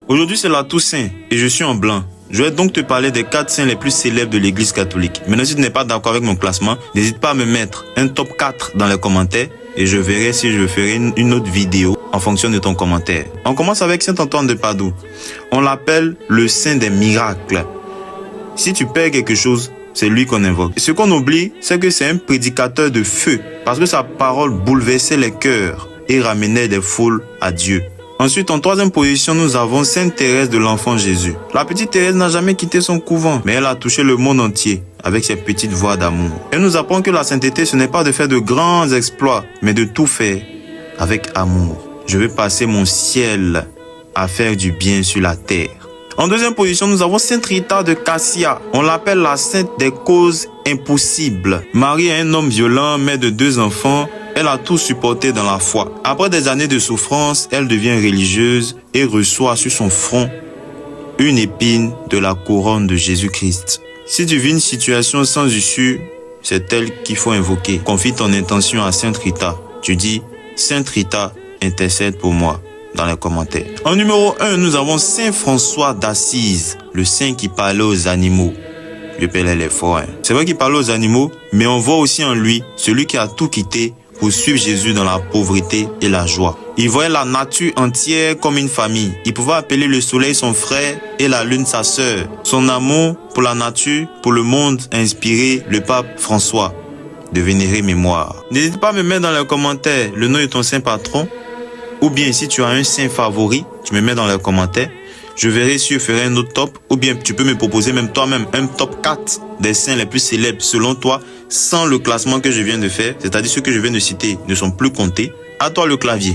Aujourd'hui, c'est la Toussaint et je suis en blanc. Je vais donc te parler des 4 saints les plus célèbres de l'église catholique. Maintenant, si tu n'es pas d'accord avec mon classement, n'hésite pas à me mettre un top 4 dans les commentaires et je verrai si je ferai une autre vidéo en fonction de ton commentaire. On commence avec Saint Antoine de Padoue. On l'appelle le saint des miracles. Si tu perds quelque chose, c'est lui qu'on invoque. Et ce qu'on oublie, c'est que c'est un prédicateur de feu parce que sa parole bouleversait les cœurs et ramenait des foules à Dieu. Ensuite, en troisième position, nous avons Sainte Thérèse de l'Enfant Jésus. La petite Thérèse n'a jamais quitté son couvent, mais elle a touché le monde entier avec ses petites voix d'amour. Elle nous apprend que la sainteté, ce n'est pas de faire de grands exploits, mais de tout faire avec amour. Je vais passer mon ciel à faire du bien sur la terre. En deuxième position, nous avons Sainte Rita de Cassia. On l'appelle la sainte des causes impossibles. Marie est un homme violent, mère de 2 enfants. Elle a tout supporté dans la foi. Après des années de souffrance, elle devient religieuse et reçoit sur son front une épine de la couronne de Jésus-Christ. Si tu vis une situation sans issue, c'est elle qu'il faut invoquer. Confie ton intention à Sainte Rita. Tu dis, Sainte Rita, intercède pour moi dans les commentaires. En numéro 1, nous avons Saint François d'Assise, le saint qui parlait aux animaux. Le Père est fort. C'est vrai qu'il parlait aux animaux, mais on voit aussi en lui celui qui a tout quitté pour suivre Jésus dans la pauvreté et la joie. Il voyait la nature entière comme une famille. Il pouvait appeler le soleil son frère et la lune sa sœur. Son amour pour la nature, pour le monde, a inspiré le pape François de vénérer mémoire. N'hésite pas à me mettre dans les commentaires le nom de ton saint patron, ou bien si tu as un saint favori, tu me mets dans les commentaires. Je verrai si je ferai un autre top, ou bien tu peux me proposer même toi-même un top 4 des saints les plus célèbres selon toi, sans le classement que je viens de faire, c'est-à-dire ceux que je viens de citer ne sont plus comptés. À toi le clavier.